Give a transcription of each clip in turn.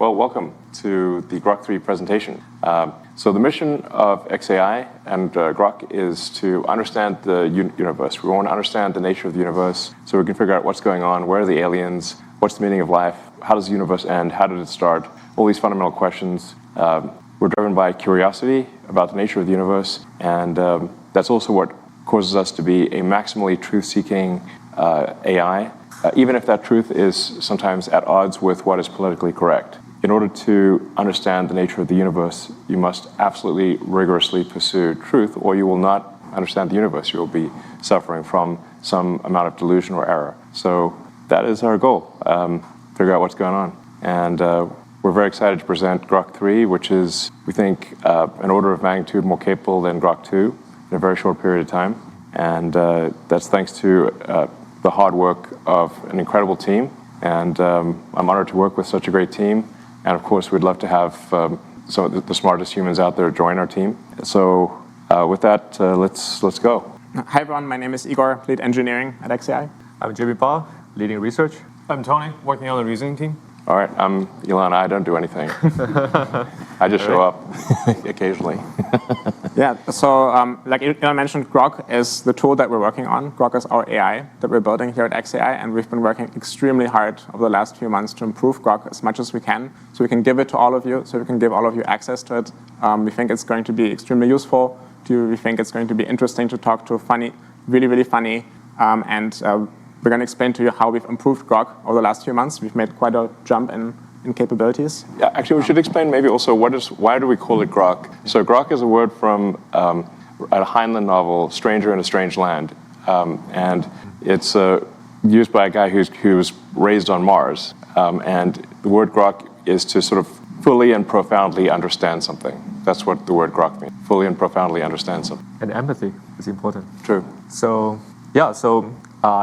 Well, welcome to the Grok 3 presentation. So the mission of xAI and Grok is to understand the universe. We want to understand the nature of the universe so we can figure out what's going on, where are the aliens, what's the meaning of life, how does the universe end, how did it start, all these fundamental questions. We're driven by curiosity about the nature of the universe, and that's also what causes us to be a maximally truth-seeking AI, even if that truth is sometimes at odds with what is politically correct. In order to understand the nature of the universe, you must absolutely rigorously pursue truth, or you will not understand the universe. You will be suffering from some amount of delusion or error. So that is our goal, figure out what's going on. And we're very excited to present Grok 3, which is, we think, an order of magnitude more capable than Grok 2 in a very short period of time. And that's thanks to the hard work of an incredible team. And I'm honored to work with such a great team. And of course, we'd love to have some of the smartest humans out there join our team. So with that, let's go. Hi everyone, my name is Igor, lead engineering at xAI. I'm JB Ba, leading research. I'm Tony, working on the reasoning team. All right, I'm Elon. I don't do anything. I just show up occasionally. Yeah, so like Elon mentioned, Grok is the tool that we're working on. Grok is our AI that we're building here at xAI, and we've been working extremely hard over the last few months to improve Grok as much as we can, so we can give it to all of you, so we can give all of you access to it. We think it's going to be extremely useful to you. We think it's going to be interesting to talk to, funny, really, really funny, and we're going to explain to you how we've improved Grok over the last few months. We've made quite a jump in capabilities. Yeah, actually, we should explain maybe also why do we call it Grok? So Grok is a word from a Heinlein novel, Stranger in a Strange Land. And it's used by a guy who was raised on Mars. And the word Grok is to sort of fully and profoundly understand something. That's what the word Grok means, fully and profoundly understand something. And empathy is important. True. So, yeah,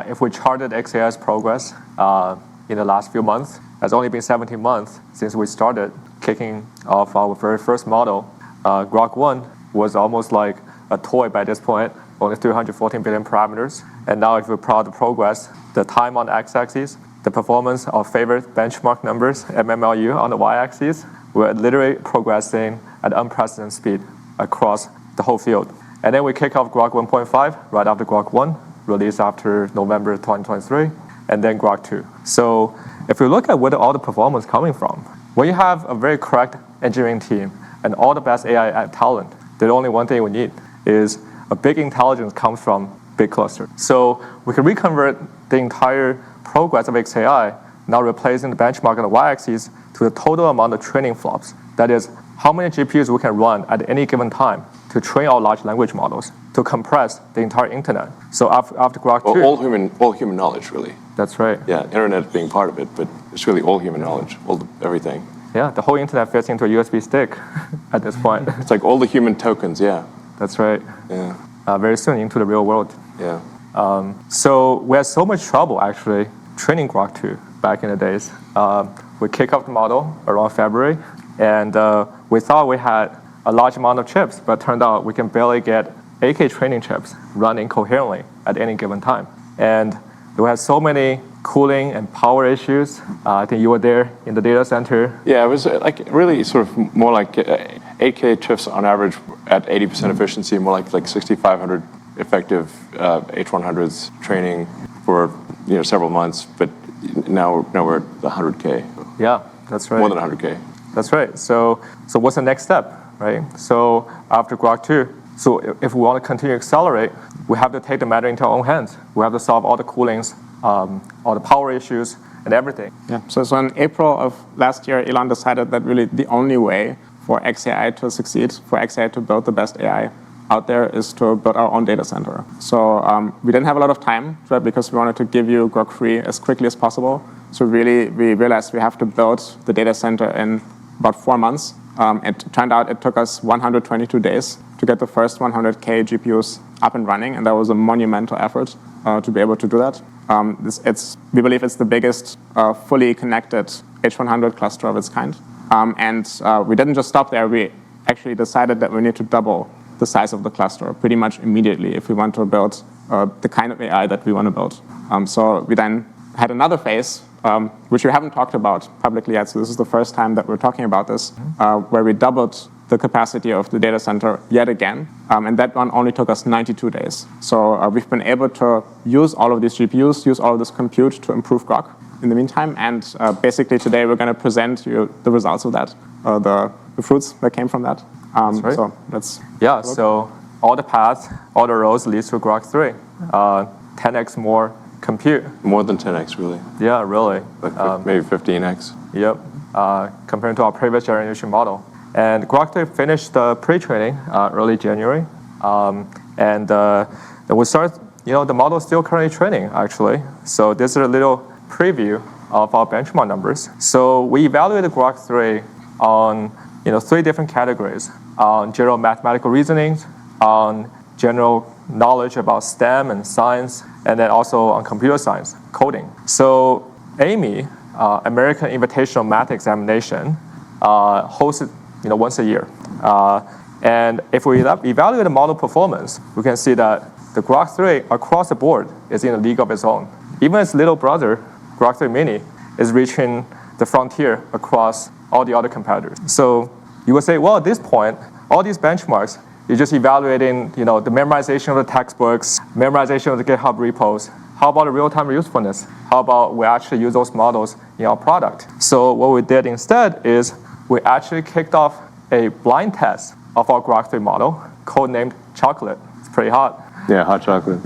if we charted xAI's progress in the last few months, it's only been 17 months since we started kicking off our very first model. Grok 1 was almost like a toy by this point, only 314 billion parameters. And now if we plot the progress, the time on the x-axis, the performance of favorite benchmark numbers, MMLU, on the y-axis, we're literally progressing at unprecedented speed across the whole field. And then we kick off Grok 1.5 right after Grok 1, released after November 2023, and then Grok 2. So if we look at where all the performance is coming from, when you have a very correct engineering team and all the best AI talent, the only one thing we need is a big intelligence comes from big cluster. So we can reconvert the entire progress of xAI, now replacing the benchmark on the y-axis to the total amount of training flops. That is, how many GPUs we can run at any given time to train our large language models, to compress the entire internet. So after Grok 2... All human knowledge, really. That's right. Yeah, internet being part of it, but it's really all human knowledge, everything. Yeah, the whole internet fits into a USB stick at this point. It's like all the human tokens, yeah. That's right. Yeah. Very soon into the real world. Yeah. So we had so much trouble, actually, training Grok 2 back in the days. We kicked off the model around February, and we thought we had a large amount of chips, but it turned out we can barely get 8K training chips running coherently at any given time. And we had so many cooling and power issues. I think you were there in the data center. Yeah, it was like really sort of more like 8K chips on average at 80% efficiency, more like 6,500 effective H100s training for several months. But now we're at 100K. Yeah, that's right. More than 100K. That's right. So what's the next step, right? So after Grok 2, so if we want to continue to accelerate, we have to take the matter into our own hands. We have to solve all the coolings, all the power issues, and everything. Yeah. So in April of last year, Elon decided that really the only way for xAI to succeed, for xAI to build the best AI out there, is to build our own data center. So we didn't have a lot of time, right, because we wanted to give you Grok 3 as quickly as possible. So really, we realized we have to build the data center in about 4 months. It turned out it took us 122 days to get the first 100K GPUs up and running, and that was a monumental effort to be able to do that. We believe it's the biggest fully connected H100 cluster of its kind. And we didn't just stop there. We actually decided that we need to double the size of the cluster pretty much immediately if we want to build the kind of AI that we want to build. So we then had another phase which we haven't talked about publicly yet, so this is the first time that we're talking about this, where we doubled the capacity of the data center yet again, and that one only took us 92 days. So we've been able to use all of these GPUs, use all of this compute to improve Grok in the meantime, and basically today we're going to present you the results of that, the fruits that came from that. That's right. So let's Yeah, so all the paths, all the roads leads to Grok 3. 10x more compute. More than 10x, really. Yeah, really. Like maybe 15x. Yep, compared to our previous generation model. And Grok 3 finished the pre-training early January. And then we start, the model is still currently training, actually. So this is a little preview of our benchmark numbers. So we evaluated Grok 3 on 3 different categories: on general mathematical reasonings, on general knowledge about STEM and science, and then also on computer science, coding. So AIME, American Invitational Math Examination, hosted once a year. And if we evaluate the model performance, we can see that the Grok 3 across the board is in a league of its own. Even its little brother, Grok 3 Mini, is reaching the frontier across all the other competitors. So you would say, well, at this point, all these benchmarks, you're just evaluating the memorization of the textbooks, memorization of the GitHub repos. How about the real-time usefulness? How about we actually use those models in our product? So what we did instead is we actually kicked off a blind test of our Grok 3 model, codenamed Chocolate. It's pretty hot. Yeah, hot chocolate.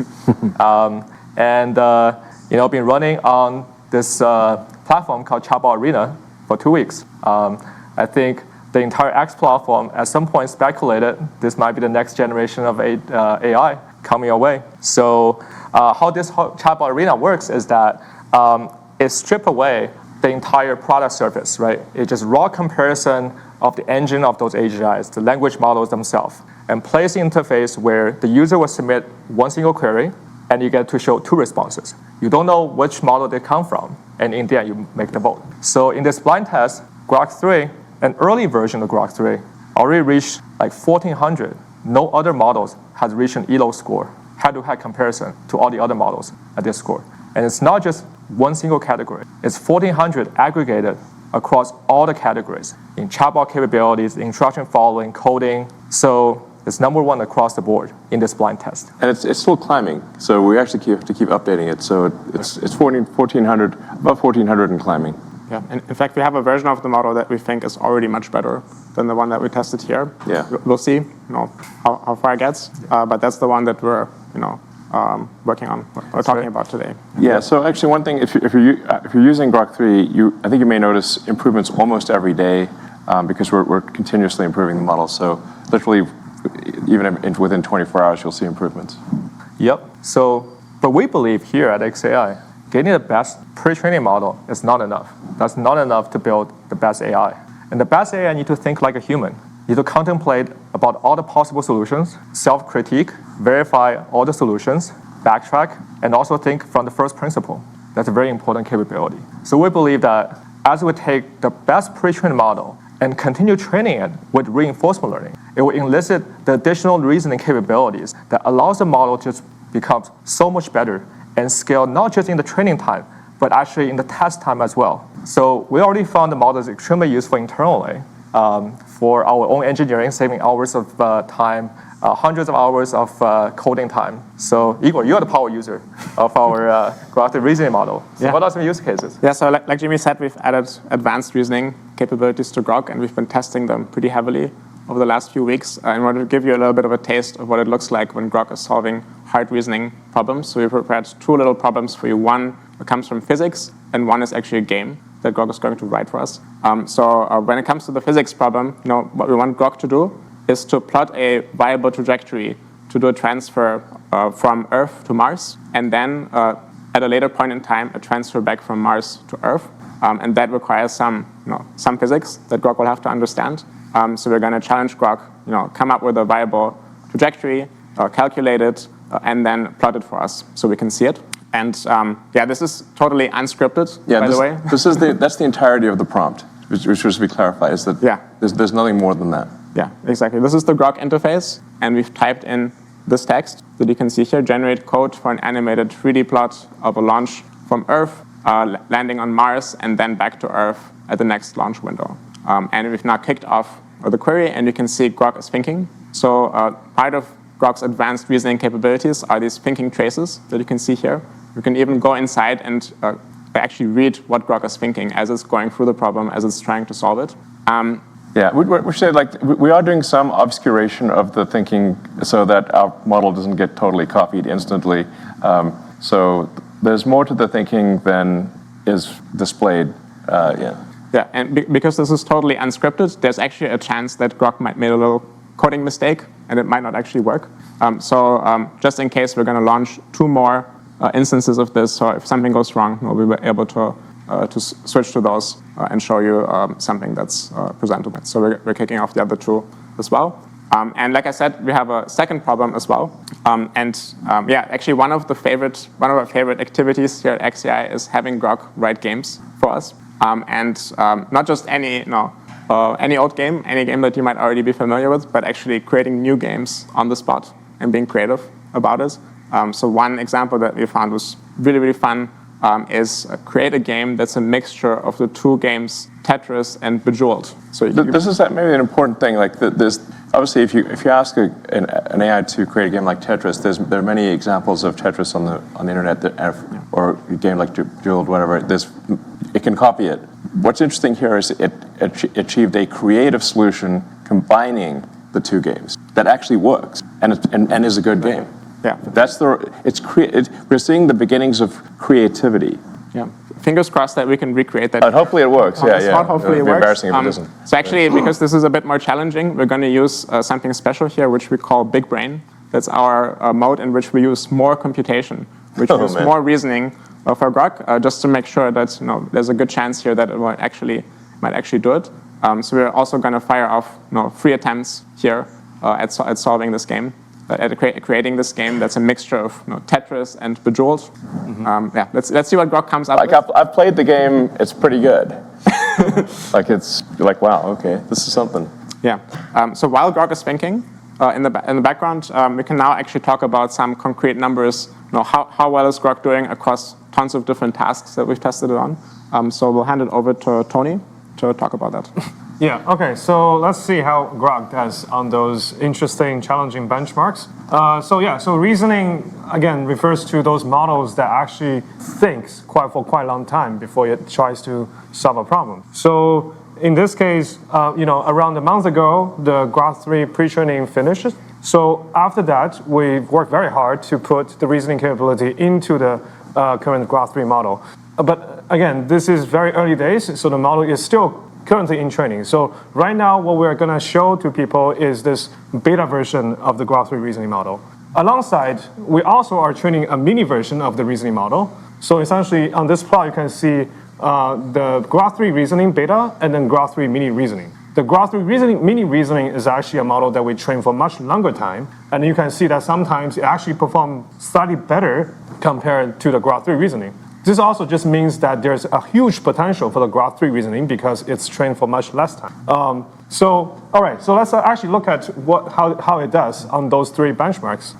And been running on this platform called Chatbot Arena for 2 weeks. I think the entire X platform at some point speculated this might be the next generation of AI coming our way. So how this Chatbot Arena works is that it strips away the entire product surface, right? It's just raw comparison of the engine of those xAI's, the language models themselves, and place the interface where the user will submit one single query, and you get to show 2 responses. You don't know which model they come from, and in the end, you make the vote. So in this blind test, Grok 3, an early version of Grok 3, already reached like 1,400. No other models has reached an ELO score, head-to-head comparison to all the other models at this score. And it's not just one single category. It's 1,400 aggregated across all the categories in chatbot capabilities, instruction following, coding. So it's #1 across the board in this blind test. And it's still climbing, so we actually have to keep updating it. So it's 1,400, above 1,400 and climbing. Yeah, and in fact, we have a version of the model that we think is already much better than the one that we tested here. Yeah. We'll see, how far it gets, but that's the one that we're, working on, or talking about today. Yeah. So actually, one thing, if you're using Grok 3, I think you may notice improvements almost every day because we're continuously improving the model. So literally, even within 24 hours, you'll see improvements. Yep. So, but we believe here at xAI, getting the best pre-training model is not enough. That's not enough to build the best AI. And the best AI need to think like a human. You need to contemplate about all the possible solutions, self-critique, verify all the solutions, backtrack, and also think from the first principle. That's a very important capability. So we believe that as we take the best pre-trained model and continue training it with reinforcement learning, it will elicit the additional reasoning capabilities that allows the model to become so much better and scale not just in the training time, but actually in the test time as well. So we already found the model is extremely useful internally for our own engineering, saving hours of time, hundreds of hours of coding time. So Igor, you are the power user of our Grok 3 reasoning model. So what are some use cases? Yeah, so like Jimmy said, we've added advanced reasoning capabilities to Grok, and we've been testing them pretty heavily over the last few weeks. I wanted to give you a little bit of a taste of what it looks like when Grok is solving hard reasoning problems. So we prepared 2 little problems for you. One comes from physics, and one is actually a game that Grok is going to write for us. So when it comes to the physics problem, what we want Grok to do is to plot a viable trajectory to do a transfer from Earth to Mars, and then at a later point in time, a transfer back from Mars to Earth. And that requires some physics that Grok will have to understand. So we're going to challenge Grok, come up with a viable trajectory, calculate it, and then plot it for us so we can see it. And this is totally unscripted, by the way. That's the entirety of the prompt, which should be clarified, is that there's nothing more than that. Yeah, exactly. This is the Grok interface, and we've typed in this text that you can see here: generate code for an animated 3D plot of a launch from Earth landing on Mars, and then back to Earth at the next launch window. And we've now kicked off the query, and you can see Grok is thinking. So part of Grok's advanced reasoning capabilities are these thinking traces that you can see here. You can even go inside and actually read what Grok is thinking as it's going through the problem, as it's trying to solve it. Yeah, we should like we are doing some obscuration of the thinking so that our model doesn't get totally copied instantly. So there's more to the thinking than is displayed. Yeah, and because this is totally unscripted, there's actually a chance that Grok might make a little coding mistake and it might not actually work. So just in case, we're going to launch 2 more instances of this. So if something goes wrong, we'll be able to switch to those and show you something that's presentable. So we're kicking off the other 2 as well. And like I said, we have a second problem as well. Yeah, actually one of our favorite activities here at xAI is having Grok write games for us. Not just any old game, any game that you might already be familiar with, but actually creating new games on the spot and being creative about it. So one example that we found was really, really fun is create a game that's a mixture of the 2 games Tetris and Bejeweled. So this is maybe an important thing. Like there's obviously if you ask an AI to create a game like Tetris, there are many examples of Tetris on the internet or a game like Bejeweled, whatever. It can copy it. What's interesting here is it achieved a creative solution combining the 2 games that actually works and is a good game. Yeah, we're seeing the beginnings of creativity. Yeah, fingers crossed that we can recreate that. But hopefully it works. Hopefully it works. Embarrassing if it doesn't. So actually, because this is a bit more challenging, we're going to use something special here, which we call Big Brain. That's our mode in which we use more computation, which means more reasoning for Grok, just to make sure that there's a good chance here that it might actually do it. So we're also going to fire off 3 attempts here at solving this game. At creating this game that's a mixture of Tetris and Bejeweled. Yeah, let's see what Grok comes up with. I've played the game; it's pretty good. It's like wow, okay, this is something. Yeah. So while Grok is thinking in the background, we can now actually talk about some concrete numbers. How well is Grok doing across tons of different tasks that we've tested it on? So we'll hand it over to Tony to talk about that. Yeah, okay, so let's see how Grok does on those interesting, challenging benchmarks. So reasoning, again, refers to those models that actually thinks for quite a long time before it tries to solve a problem. So in this case, around a month ago, the Grok 3 pre-training finished. So after that, we worked very hard to put the reasoning capability into the current Grok 3 model. But again, this is very early days, so the model is still currently in training. So right now, what we're going to show to people is this beta version of the Grok 3 reasoning model. Alongside, we also are training a mini version of the reasoning model. So essentially, on this plot, you can see the Grok 3 reasoning beta and then Grok 3 mini reasoning. The Grok 3 mini reasoning is actually a model that we train for much longer time. And you can see that sometimes it actually performs slightly better compared to the Grok 3 reasoning. This also just means that there's a huge potential for the Grok 3 reasoning because it's trained for much less time. All right, so let's actually look at how it does on those 3 benchmarks.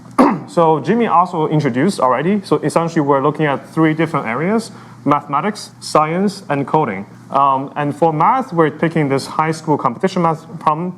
So Jimmy also introduced already. So essentially, we're looking at 3 different areas: mathematics, science, and coding. And for math, we're picking this high school competition math problem.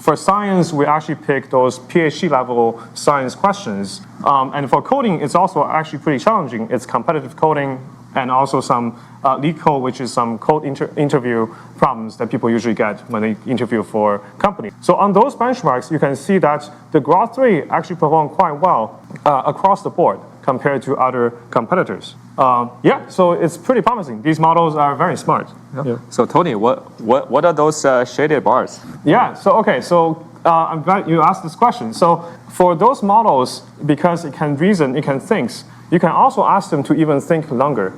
For science, we actually pick those PhD level science questions. And for coding, it's also actually pretty challenging. It's competitive coding and also some lead code, which is some code interview problems that people usually get when they interview for companies. So on those benchmarks, you can see that the Grok 3 actually performed quite well across the board compared to other competitors. So it's pretty promising. These models are very smart. Yeah. So Tony, what are those shaded bars? Yeah, so I'm glad you asked this question. So for those models, because it can reason, it can think, you can also ask them to even think longer.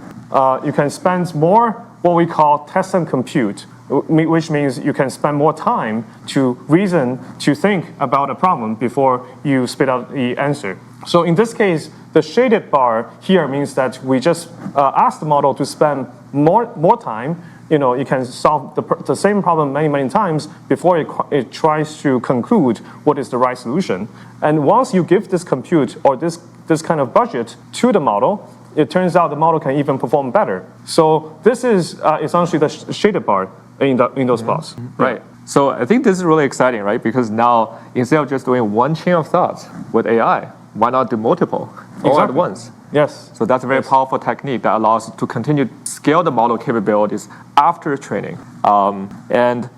You can spend more what we call test and compute, which means you can spend more time to reason, to think about a problem before you spit out the answer. So in this case, the shaded bar here means that we just ask the model to spend more time. You can solve the same problem many times before it tries to conclude what is the right solution. And once you give this compute or this kind of budget to the model, it turns out the model can even perform better. So this is essentially the shaded bar in those plots. Right. So I think this is really exciting, right? Because now, instead of just doing one chain of thoughts with AI, why not do multiple all at once? Yes. So that's a very powerful technique that allows us to continue to scale the model capabilities after training. And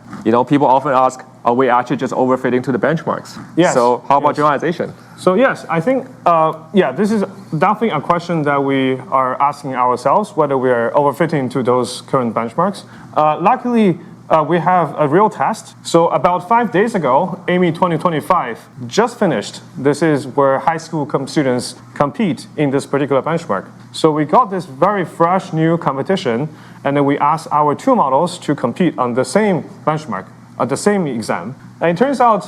people often ask, are we actually just overfitting to the benchmarks? Yes. So how about generalization? So yes, I think, this is definitely a question that we are asking ourselves, whether we are overfitting to those current benchmarks. Luckily, we have a real test. So about 5 days ago, AMY 2025 just finished. This is where high school students compete in this particular benchmark. So we got this very fresh new competition, and then we asked our two models to compete on the same benchmark, the same exam. And it turns out,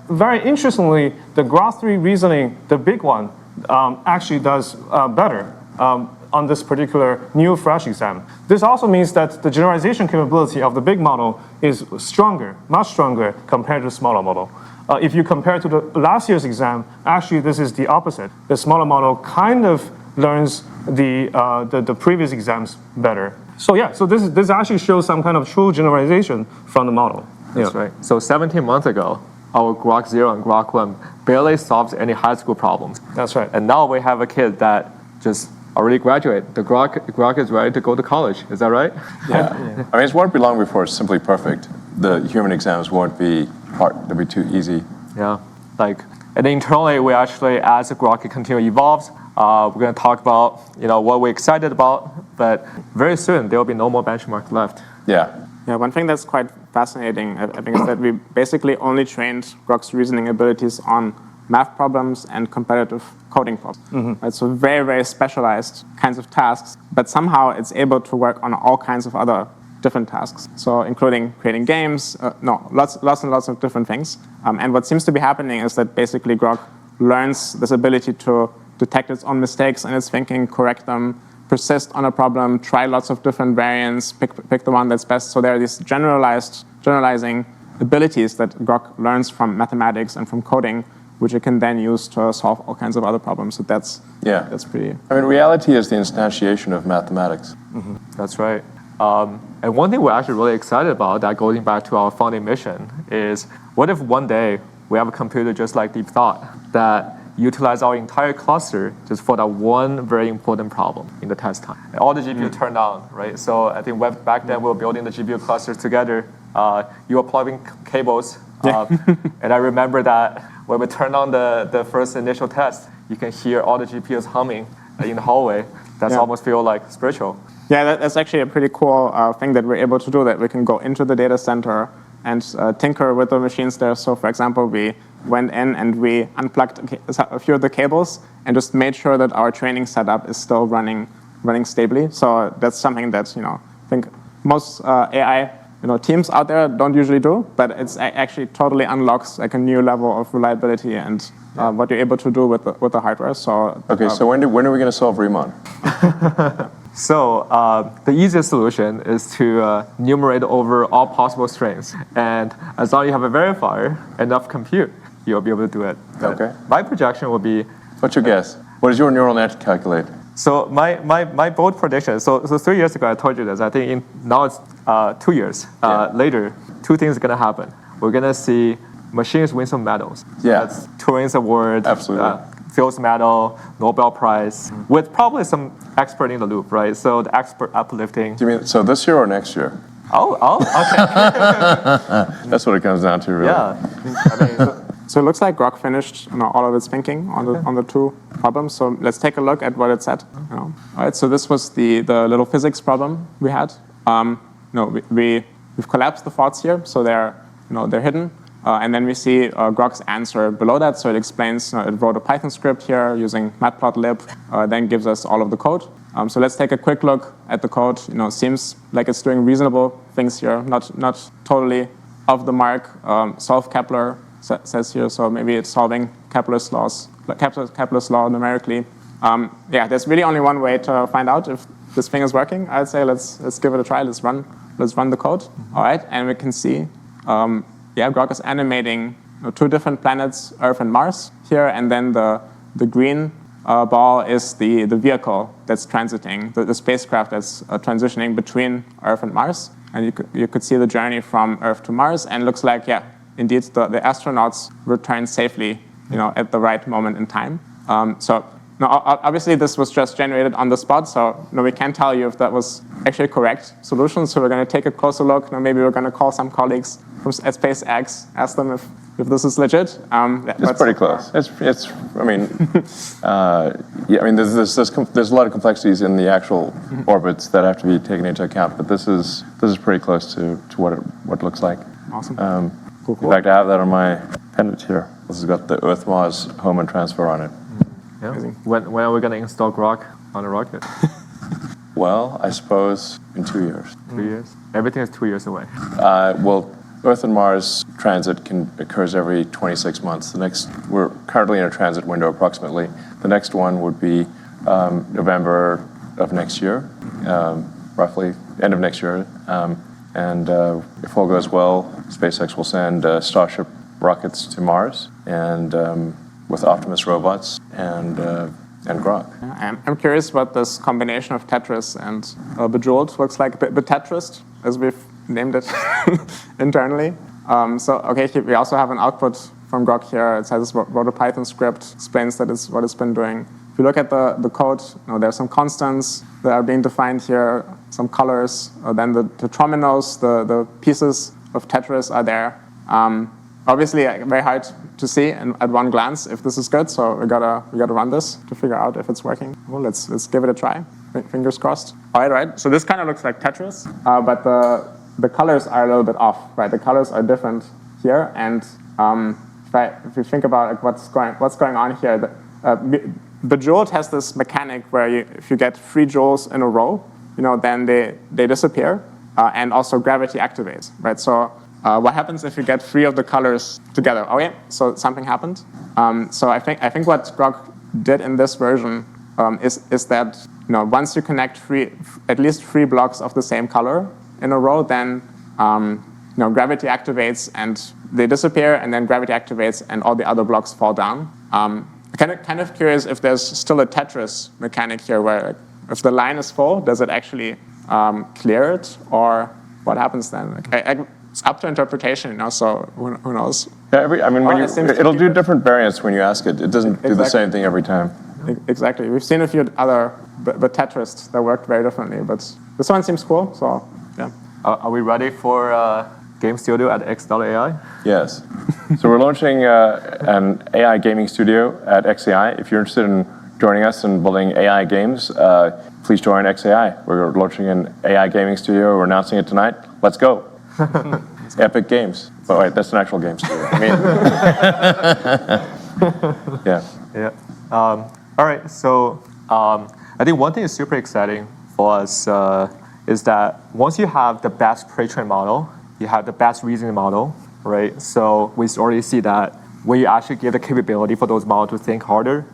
very interestingly, the Grok 3 reasoning, the big one, actually does better on this particular new fresh exam. This also means that the generalization capability of the big model is stronger, much stronger compared to the smaller model. If you compare to the last year's exam, actually this is the opposite. The smaller model kind of learns the previous exams better. So yeah, so this actually shows some kind of true generalization from the model. That's right. So 17 months ago, our Grok 0 and Grok 1 barely solves any high school problems. That's right. And now we have a kid that just already graduated. The Grok is ready to go to college. Is that right? Yeah. I mean, it won't be long before it's simply perfect. The human exams won't be hard. They'll be too easy. Yeah. And internally, we actually, as the Grok continue evolves, we're going to talk about what we're excited about. But very soon, there will be no more benchmarks left. Yeah. Yeah, one thing that's quite fascinating, I think, is that we basically only trained Grok's reasoning abilities on math problems and competitive coding problems. Right? So very, very specialized kinds of tasks, but somehow it's able to work on all kinds of other different tasks. So including creating games, lots and lots of different things. And what seems to be happening is that basically Grok learns this ability to detect its own mistakes in its thinking, correct them, persist on a problem, try lots of different variants, pick the one that's best. So there are these generalizing abilities that Grok learns from mathematics and from coding, which it can then use to solve all kinds of other problems. So that's pretty. I mean, reality is the instantiation of mathematics. That's right. And one thing we're actually really excited about, that going back to our founding mission, is what if one day we have a computer just like Deep Thought that utilize our entire cluster just for that one very important problem in the test time. And all the GPU turned on, right? So I think back then we were building the GPU clusters together. You were plugging cables. And I remember that when we turned on the first initial test, you can hear all the GPUs humming in the hallway. That's almost feel like spiritual. Yeah, that's actually a pretty cool thing that we're able to do, that we can go into the data center and tinker with the machines there. So for example, we went in and we unplugged a few of the cables and just made sure that our training setup is still running stably. So that's something that I think most AI teams out there don't usually do, but it's actually totally unlocks like a new level of reliability and what you're able to do with the hardware. So okay, so when are we going to solve Riemann? So the easiest solution is to enumerate over all possible strings, and as long as you have a verifier, enough compute, you'll be able to do it. Okay. My projection will be. What's your guess? What does your neural net calculate? So my bold prediction. So 3 years ago I told you this. I think now it's 2 years later. Two things are gonna happen. We're gonna see machines win some medals. Yeah. That's Turing's award. Absolutely. Fields Medal, Nobel Prize, with probably some expert in the loop, right? So the expert uplifting. Do you mean so this year or next year? Oh, okay. That's what it comes down to, really. Yeah. So it looks like Grok finished all of its thinking on the two problems. So let's take a look at what it said. All right. So this was the little physics problem we had. We've collapsed the thoughts here, so they're hidden. And then we see Grok's answer below that. So it explains, it wrote a Python script here using matplotlib, then gives us all of the code. So let's take a quick look at the code. Seems like it's doing reasonable things here, not totally off the mark. Solve Kepler says here, so maybe it's solving Kepler's law numerically. There's really only one way to find out if this thing is working. I'd say let's give it a try. Let's run the code. All right, and we can see. Grok is animating two different planets, Earth and Mars here, and then the green ball is the vehicle that's transiting, the spacecraft that's transitioning between Earth and Mars. And you could see the journey from Earth to Mars, and looks like, yeah, indeed, the astronauts returned safely, at the right moment in time. Obviously, this was just generated on the spot, so we can't tell you if that was actually a correct solution. So we're going to take a closer look. Maybe we're going to call some colleagues from SpaceX, ask them if this is legit. It's pretty close. It's. I mean, there's a lot of complexities in the actual orbits that have to be taken into account, but this is pretty close to what it looks like. Awesome. Cool. In fact, I have that on my pendant here. This has got the Earth Mars home and transfer on it. Yeah. When are we going to install Grok on a rocket? Well, I suppose in 2 years. 2 years? Everything is 2 years away. Well, Earth and Mars transit occurs every 26 months. We're currently in a transit window approximately. The next one would be November of next year, roughly end of next year. And if all goes well, SpaceX will send Starship rockets to Mars, and with Optimus robots and Grok. I'm curious what this combination of Tetris and Bejeweled looks like. Betetris, as we've named it internally. We also have an output from Grok here. It says wrote a Python script, explains that it's what it's been doing. If you look at the code, there are some constants that are being defined here, some colors. Then the terminals, the pieces of Tetris are there. Obviously, very hard to see at one glance if this is good. So we gotta run this to figure out if it's working. Well, let's give it a try. Fingers crossed. All right. So this kind of looks like Tetris, but the colors are a little bit off, right? The colors are different here, and if you think about what's going on here, Bejeweled has this mechanic where if you get 3 jewels in a row, then they disappear, and also gravity activates, right? So what happens if you get 3 of the colors together? Okay, so something happened. So I think what Grok did in this version is that once you connect at least 3 blocks of the same color in a row, then gravity activates and they disappear, and then gravity activates and all the other blocks fall down. Kind of curious if there's still a Tetris mechanic here where if the line is full, does it actually clear it, or what happens then? It's up to interpretation, so who knows? Yeah, it'll do different variants when you ask it. It doesn't do the same thing every time. Exactly. We've seen a few other Tetris that worked very differently, but this one seems cool. So yeah. Are we ready for Game Studio at xAI? Yes. So we're launching an AI gaming studio at xAI. If you're interested in joining us in building AI games, please join xAI. We're launching an AI gaming studio. We're announcing it tonight. Let's go. Epic Games. But wait, that's an actual game studio. Yeah. All right. So I think one thing is super exciting for us is that once you have the best pre-trained model, you have the best reasoning model, right? So we already see that when you actually give the capability for those models to think harder,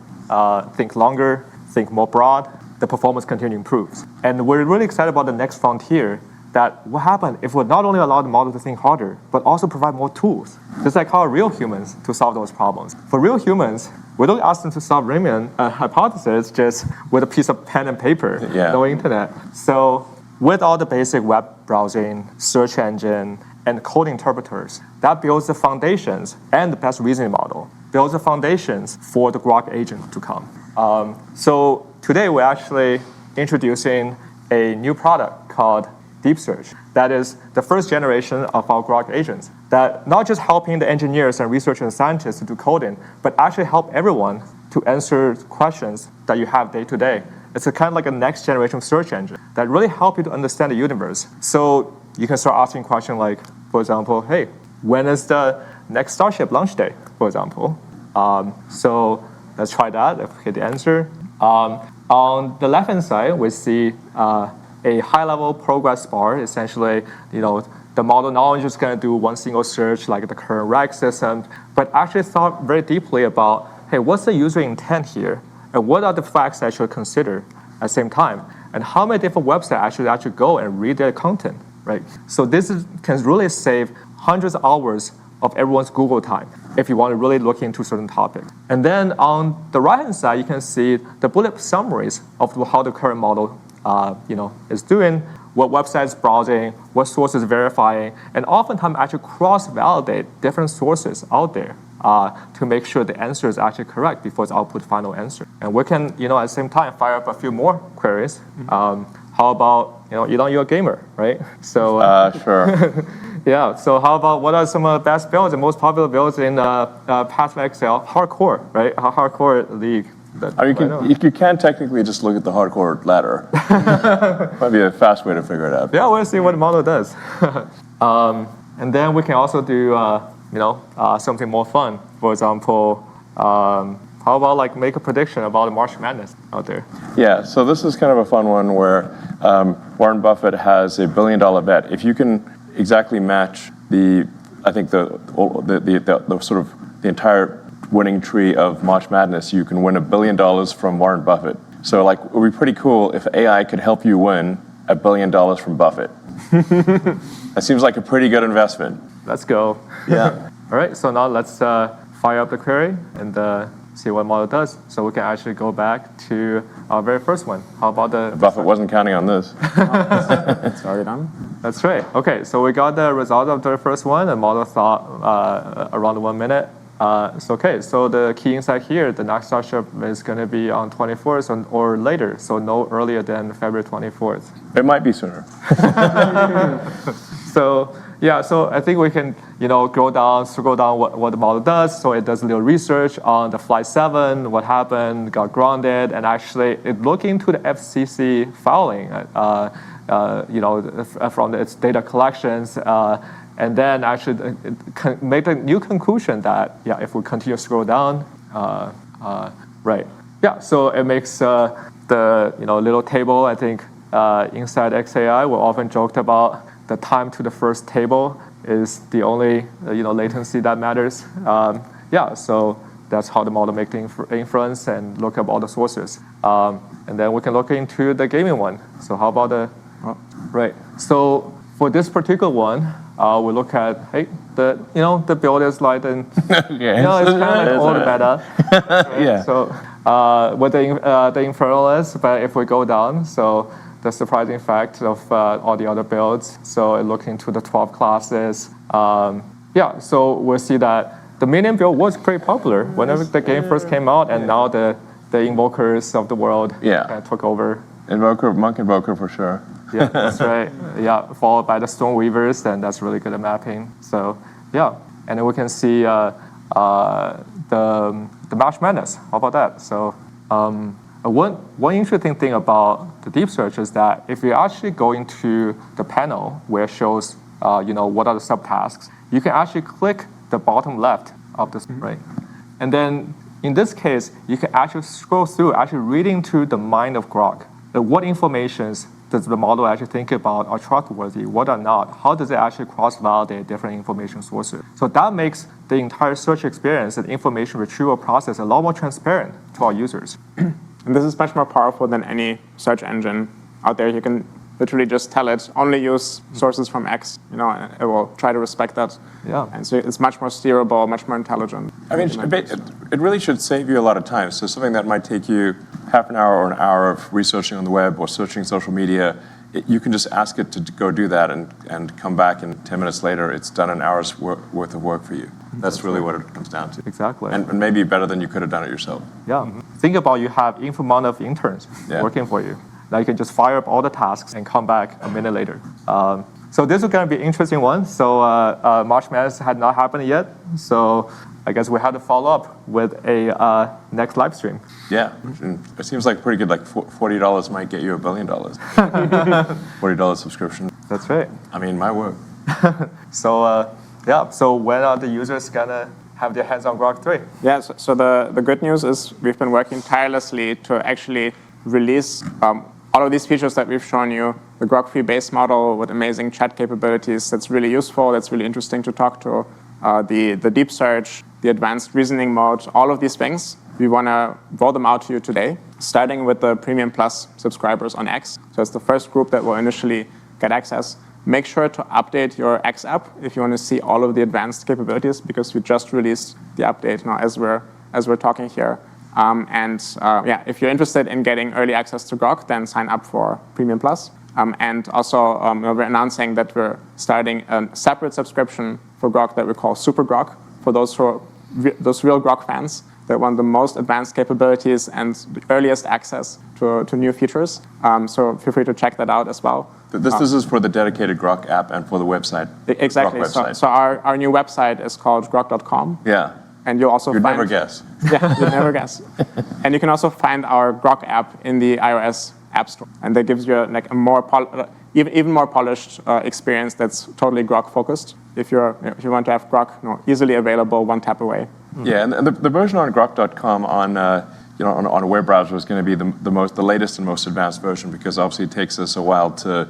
think longer, think more broad, the performance continually improves. And we're really excited about the next frontier, that what happens if we not only allow the model to think harder, but also provide more tools, just like how real humans to solve those problems. For real humans, we don't ask them to solve Riemann hypothesis just with a piece of pen and paper, no internet. So with all the basic web browsing, search engine, and code interpreters, that builds the foundations, and the best reasoning model builds the foundations for the Grok agent to come. So today we're actually introducing a new product called Deep Search. That is the first generation of our Grok agents that not just helping the engineers and researchers and scientists to do coding, but actually help everyone to answer questions that you have day to day. It's a kind of like a next generation search engine that really help you to understand the universe. So you can start asking questions like, for example, hey, when is the next Starship launch day, for example? So let's try that. Let's hit the answer. On the left-hand side, we see a high-level progress bar. Essentially, the model not only just going to do one single search like the current RAG system, but actually thought very deeply about, hey, what's the user intent here? And what are the facts I should consider at the same time? And how many different websites I should go and read their content, right? So this can really save hundreds of hours of everyone's Google time if you want to really look into certain topics. And then on the right-hand side, you can see the bullet summaries of how the current model is doing, what websites browsing, what sources verifying, and oftentimes actually cross-validate different sources out there to make sure the answer is actually correct before it's output final answer. And we can, at the same time, fire up a few more queries. How about, Elon, you're a gamer, right? So Sure. yeah, so how about what are some of the best builds and most popular builds in Pathway Excel? Hardcore, right? Hardcore league. You can technically just look at the hardcore ladder. Might be a fast way to figure it out. Yeah, we'll see what the model does. And then we can also do, something more fun. For example, how about like make a prediction about the March Madness out there? Yeah, so this is kind of a fun one where Warren Buffett has $1 billion bet. If you can exactly match the sort of the entire winning tree of March Madness, you can win $1 billion from Warren Buffett. So like, it would be pretty cool if AI could help you win $1 billion from Buffett. That seems like a pretty good investment. Let's go. Yeah. All right, so now let's fire up the query and see what model does. So we can actually go back to our very first one. How about the... Buffett wasn't counting on this. It's already done. That's right. Okay, so we got the result of the first one. The model thought around 1 minute. So the key insight here, the next startup is going to be on 24th or later, so no earlier than February 24th. It might be sooner. So I think we can, scroll down what the model does. So it does a little research on the Flight 7, what happened, got grounded, and actually it looked into the FCC filing, from its data collections, and then actually make a new conclusion that, if we continue to scroll down, right. Yeah, so it makes the little table, I think, inside xAI, we often joked about the time to the first table is the only latency that matters. So that's how the model makes the inference and look up all the sources. And then we can look into the gaming one. So how about right. So for this particular one, we look at, the build is like, it's kind of old meta. Right? Yeah. So what the infernal is, but if we go down, so the surprising fact of all the other builds. So it looked into the 12 classes. So we'll see that the Minion build was pretty popular whenever the game first came out, and now the invokers of the world kind of took over. Monk Invoker for sure. Yeah, that's right. Yeah, followed by the Stormweavers, and that's really good at mapping. So and then we can see the March Madness. How about that? So one interesting thing about the deep search is that if you actually go into the panel where it shows what are the subtasks, you can actually click the bottom left of this, right? And then in this case, you can actually scroll through, actually reading to the mind of Grok. What informations does the model actually think about are trustworthy, what are not? How does it actually cross-validate different information sources? So that makes the entire search experience and information retrieval process a lot more transparent to our users. And this is much more powerful than any search engine out there. You can literally just tell it, only use sources from X, and it will try to respect that. Yeah. And so it's much more steerable, much more intelligent. I mean, it really should save you a lot of time. So something that might take you half an hour or an hour of researching on the web or searching social media, you can just ask it to go do that and come back, and 10 minutes later, it's done an hour's worth of work for you. That's really what it comes down to. Exactly. And maybe better than you could have done it yourself. Yeah. Think about you have infinite amount of interns working for you. Now you can just fire up all the tasks and come back a minute later. So this is going to be an interesting one. So March Madness had not happened yet. So I guess we have to follow up with a next live stream. Yeah, and it seems like pretty good. Like $40 might get you $1 billion. $40 subscription. That's right. I mean, my word. So So when are the users gonna have their hands on Grok 3? Yeah. So the good news is we've been working tirelessly to actually release all of these features that we've shown you. The Grok 3 base model with amazing chat capabilities. That's really useful. That's really interesting to talk to. The deep search, the advanced reasoning mode, all of these things, we want to roll them out to you today, starting with the Premium Plus subscribers on X. So it's the first group that will initially get access. make sure to update your X app if you want to see all of the advanced capabilities, because we just released the update now as we're talking here. If you're interested in getting early access to Grok, then sign up for Premium Plus. And also, we're announcing that we're starting a separate subscription for Grok that we call Super Grok, for those real Grok fans that want the most advanced capabilities and the earliest access to new features. So feel free to check that out as well. This is for the dedicated Grok app and for the website. Exactly. Grok website. So our new website is called grok.com. Yeah. And you'll also You'd find... never guess. Yeah, you'll never guess. And you can also find our Grok app in the iOS App Store. And that gives you like a more even more polished experience that's totally Grok focused. If you want to have Grok easily available, one tap away. Yeah, and the version on grok.com on a web browser is going to be the latest and most advanced version, because obviously it takes us a while to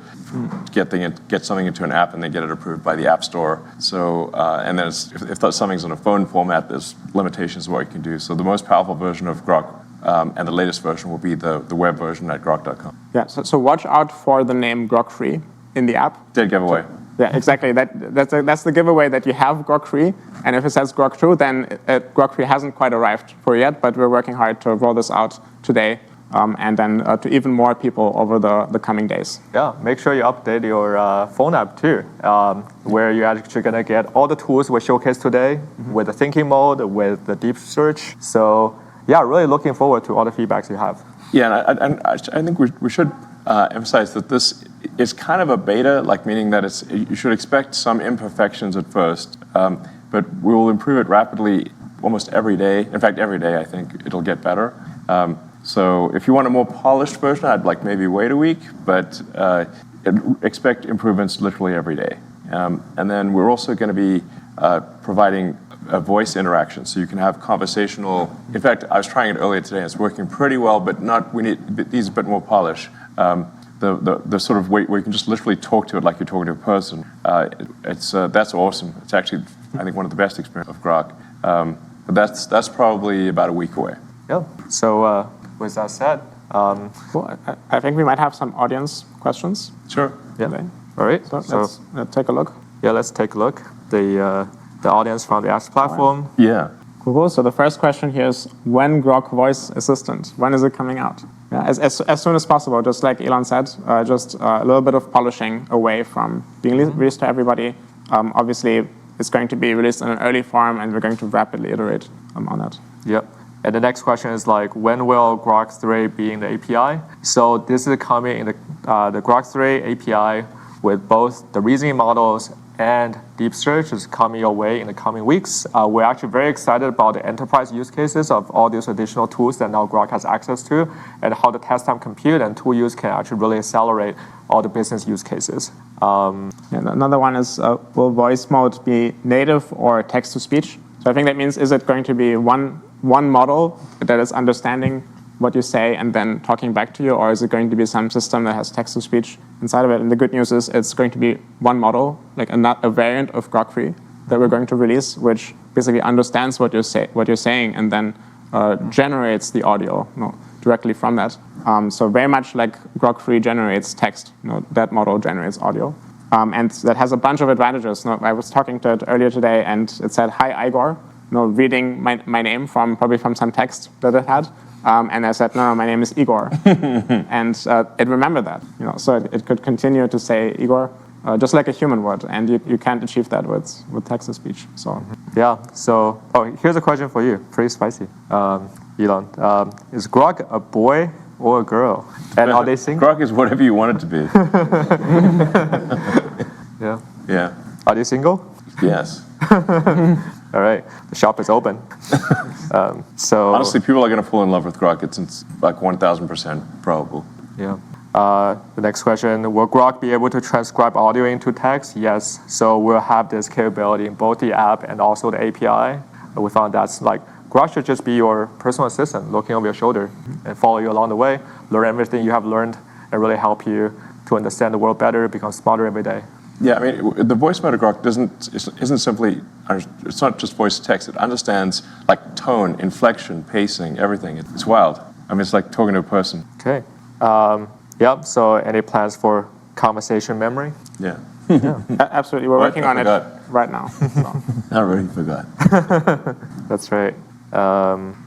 get something into an app and then get it approved by the App Store. So and then if something's in a phone format, there's limitations of what you can do. So the most powerful version of Grok and the latest version will be the web version at grok.com. Yeah. So watch out for the name Grok Free in the app. Dead giveaway. Yeah, exactly. That's the giveaway that you have Grok Free, and if it says Grok True, then Grok Free hasn't quite arrived for yet. But we're working hard to roll this out today, and then to even more people over the coming days. Yeah, make sure you update your phone app too, where you're actually gonna get all the tools we showcased today with the thinking mode, with the deep search. So yeah, really looking forward to all the feedbacks you have. Yeah, and I think we should emphasize that this is kind of a beta, like meaning that you should expect some imperfections at first, but we will improve it rapidly almost every day. In fact, every day I think it'll get better. So if you want a more polished version, I'd like maybe wait a week, but expect improvements literally every day. And then we're also going to be providing a voice interaction, so you can have conversational. In fact, I was trying it earlier today, and it's working pretty well, but these a bit more polish. The sort of way where you can just literally talk to it like you're talking to a person. That's awesome. It's actually, I think, one of the best experiences of Grok. But that's probably about a week away. Yeah. So with that said, Cool. I think we might have some audience questions. Sure. yeah. Today. All right. So let's take a look. Yeah, let's take a look. The audience from the apps platform. Yeah. Cool. So the first question here is, when Grok Voice Assistant? When is it coming out? Yeah, as soon as possible, just like Elon said, just a little bit of polishing away from being released to everybody. Obviously, it's going to be released in an early form, and we're going to rapidly iterate on that. Yep. And the next question is like, when will Grok 3 be in the API? So this is coming in the Grok 3 API with both the reasoning models and deep search is coming your way in the coming weeks. We're actually very excited about the enterprise use cases of all these additional tools that now Grok has access to, and how the test time compute and tool use can actually really accelerate all the business use cases. Another one is, will voice mode be native or text-to-speech? So I think that means, is it going to be one model that is understanding what you say and then talking back to you, or is it going to be some system that has text-to-speech inside of it? And the good news is it's going to be one model, like a variant of Grok 3 that we're going to release, which basically understands what you're saying and then generates the audio directly from that. So very much like Grok 3 generates text, that model generates audio. And that has a bunch of advantages. I was talking to it earlier today, and it said, "Hi, Igor," reading my name probably from some text that it had. And I said, "No, my name is Igor." And it remembered that. So it could continue to say Igor, just like a human would. And you can't achieve that with text-to-speech. So Yeah. So here's a question for you. Pretty spicy, Elon. Is Grok a boy or a girl? And are they single? Grok is whatever you want it to be. Yeah. Yeah. Are they single? Yes. All right. The shop is open. So Honestly, people are going to fall in love with Grok. It's like 1,000% probable. Yeah. The next question, will Grok be able to transcribe audio into text? Yes. So we'll have this capability in both the app and also the API. We found that's like, Grok should just be your personal assistant looking over your shoulder and follow you along the way, learn everything you have learned, and really help you to understand the world better, become smarter every day. Yeah, I mean, the voice mode of Grok isn't simply, it's not just voice to text. It understands like tone, inflection, pacing, everything. It's wild. I mean, it's like talking to a person. Okay. Yep. So any plans for conversation memory? Yeah. Absolutely, we're working on it forgot. right now. So. I already forgot. That's right.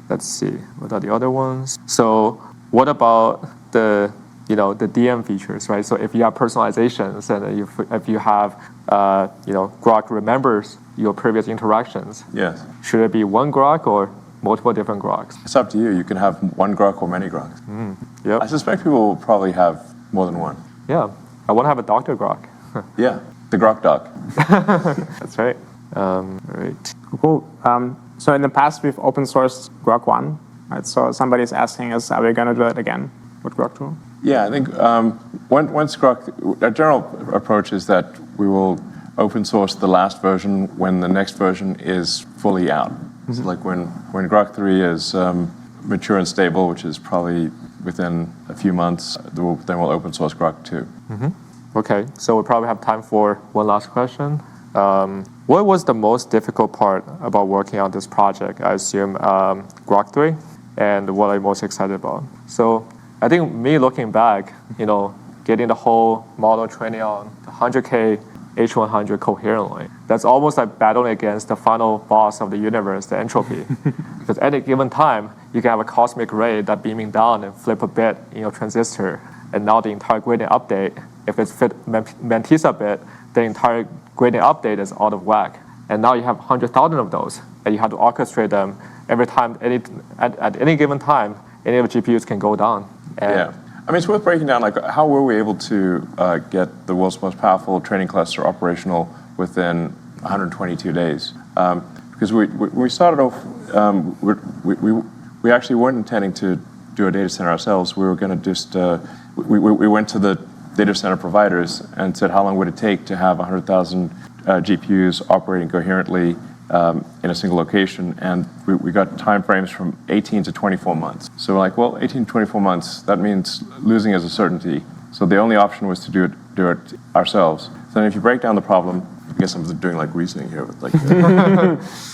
Let's see. What are the other ones? So what about the DM features, right? So if you have personalizations and if you have Grok remembers your previous interactions, Yes. should it be one Grok or multiple different Groks? It's up to you. You can have one Grok or many Groks. Yep. I suspect people will probably have more than one. Yeah. I want to have a Dr. Grok. Yeah, the Grok doc. That's right. Right. Cool. So in the past, we've open sourced Grok 1. Right? So somebody's asking us, are we going to do it again with Grok 2? Yeah, I think once Grok, our general approach is that we will open source the last version when the next version is fully out. So like when Grok 3 is mature and stable, which is probably within a few months, then we'll open source Grok 2. Okay, so we probably have time for one last question. What was the most difficult part about working on this project? I assume Grok 3, and what are you most excited about? So I think me looking back, getting the whole model training on the 100K H100 coherently, that's almost like battling against the final boss of the universe, the entropy. Because at a given time, you can have a cosmic ray that beaming down and flip a bit in your transistor, and now the entire gradient update, if it's fit Mantissa bit, the entire gradient update is out of whack. And now you have 100,000 of those, and you have to orchestrate them every time, at any given time, any of the GPUs can go down. Yeah. I mean, it's worth breaking down, like, how were we able to get the world's most powerful training cluster operational within 122 days? Because when we started off, we actually weren't intending to do a data center ourselves. We were going to just, we went to the data center providers and said, how long would it take to have 100,000 GPUs operating coherently in a single location? And we got timeframes from 18 to 24 months. So we're like, well, 18 to 24 months, that means losing is a certainty. So the only option was to do it ourselves. So then if you break down the problem, I guess I'm doing like reasoning here, but like,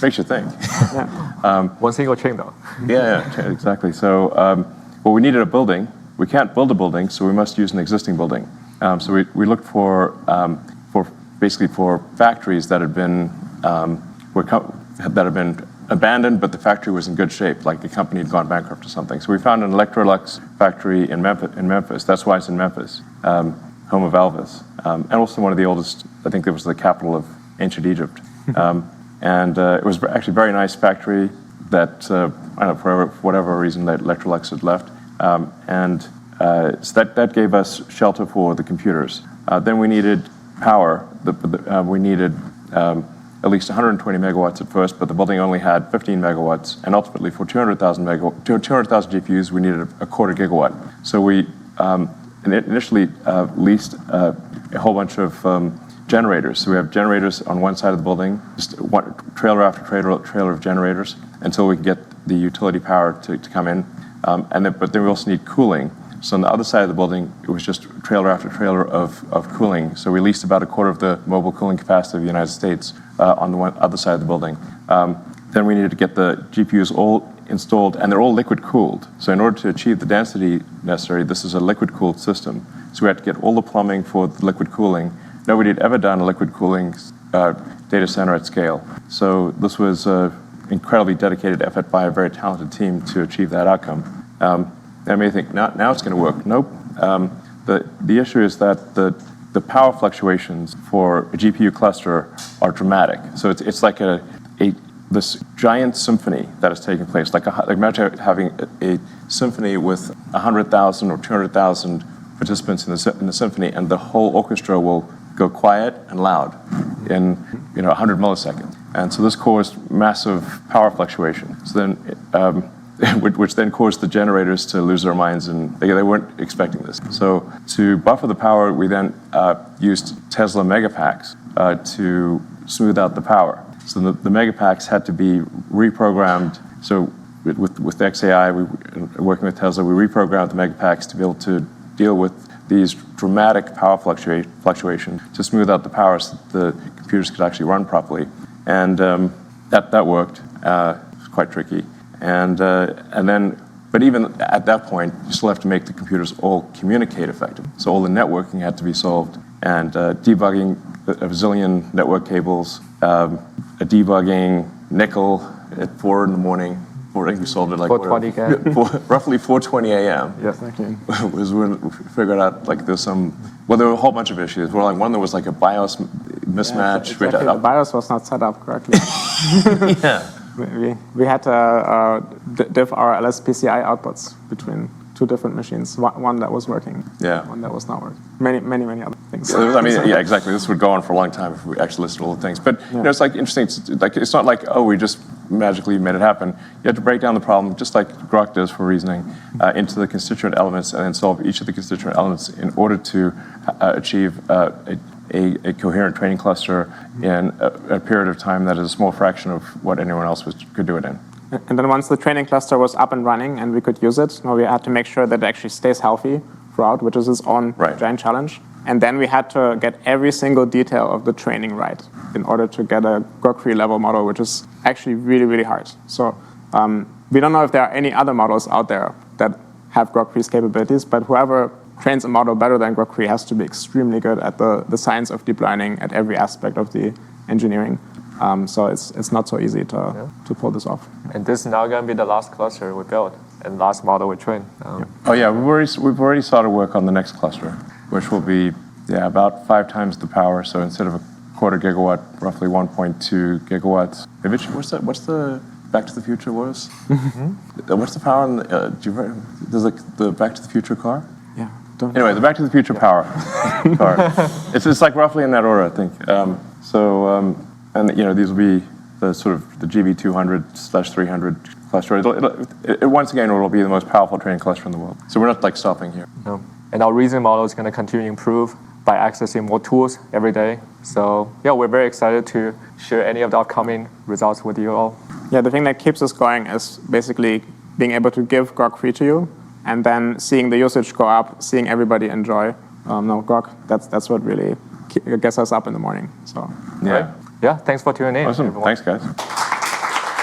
makes you think. One single chain though. Yeah, exactly. So, well, we needed a building. We can't build a building, so we must use an existing building. So we looked for basically for factories that had been abandoned, but the factory was in good shape, like the company had gone bankrupt or something. So we found an Electrolux factory in Memphis. That's why it's in Memphis, home of Elvis, and also one of the oldest. I think it was the capital of ancient Egypt, and it was actually a very nice factory that I don't know, for whatever reason that Electrolux had left. So that gave us shelter for the computers. Then we needed power. We needed at least 120 megawatts at first, but the building only had 15 megawatts. And ultimately, for 200,000 GPUs, we needed a quarter gigawatt. So we initially leased a whole bunch of generators. So we have generators on one side of the building, just one trailer after trailer of generators, until we can get the utility power to come in. But then we also need cooling. So on the other side of the building, it was just trailer after trailer of cooling. So we leased about a quarter of the mobile cooling capacity of the United States on the other side of the building. Then we needed to get the GPUs all installed, and they're all liquid cooled. So in order to achieve the density necessary, this is a liquid cooled system. So we had to get all the plumbing for the liquid cooling. Nobody had ever done a liquid cooling data center at scale. So this was an incredibly dedicated effort by a very talented team to achieve that outcome. I may think, now it's going to work. Nope. The issue is that the power fluctuations for a GPU cluster are dramatic. So it's like this giant symphony that is taking place. Like imagine having a symphony with 100,000 or 200,000 participants in the symphony, and the whole orchestra will go quiet and loud in 100 milliseconds. And so this caused massive power fluctuation. So then. Which then caused the generators to lose their minds, and they weren't expecting this. So to buffer the power, we then used Tesla megapacks to smooth out the power. So the megapacks had to be reprogrammed. So with xAI, working with Tesla, we reprogrammed the megapacks to be able to deal with these dramatic power fluctuations to smooth out the power so that the computers could actually run properly. And that worked. It was quite tricky. But even at that point, you still have to make the computers all communicate effectively. So all the networking had to be solved, and debugging a bazillion network cables, a debugging nickel at 4 in the morning. I think we solved it like 4:20 again. roughly 4:20 a.m. Yes, thank you. was when we figured out like there's some. Well, there were a whole bunch of issues. Well, like one there was like a BIOS mismatch. Exactly. The BIOS was not set up correctly. Yeah. We had to diff our LSPCI outputs between two different machines. One that was working, Yeah. one that was not working. Many other things. I mean, yeah, exactly. This would go on for a long time if we actually listed all the things. But you know, it's like interesting. It's not like, oh, we just magically made it happen. You have to break down the problem, just like Grok does for reasoning, into the constituent elements, and then solve each of the constituent elements in order to achieve a coherent training cluster in a period of time that is a small fraction of what anyone else could do it in. And then once the training cluster was up and running and we could use it, we had to make sure that it actually stays healthy throughout, which is its own giant challenge. And then we had to get every single detail of the training right in order to get a Grok 3 level model, which is actually really, really hard. So we don't know if there are any other models out there that have Grok 3's capabilities, but whoever trains a model better than Grok 3 has to be extremely good at the science of deep learning at every aspect of the engineering. So it's not so easy to pull this off. And this is now going to be the last cluster we built and last model we train. Oh yeah, we've already started work on the next cluster, which will be about 5 times the power. So instead of a quarter gigawatt, roughly 1.2 gigawatts. Maybe what's the Back to the Future was? What's the power on there's the Back to the Future car? Yeah. Anyway, the Back to the Future power car. It's like roughly in that order, I think. And you know, these will be the sort of the GB200/300 cluster. Once again, it will be the most powerful training cluster in the world. So we're not like stopping here. No. And our reasoning model is going to continue to improve by accessing more tools every day. So yeah, we're very excited to share any of the upcoming results with you all. Yeah, the thing that keeps us going is basically being able to give Grok 3 to you, and then seeing the usage go up, seeing everybody enjoy. Grok, that's what really gets us up in the morning. So yeah. Right? Yeah, thanks for tuning in. Awesome. Everyone. Thanks, guys.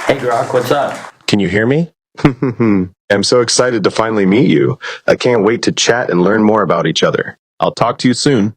Hey, Grok, what's up? Can you hear me? I'm so excited to finally meet you. I can't wait to chat and learn more about each other. I'll talk to you soon.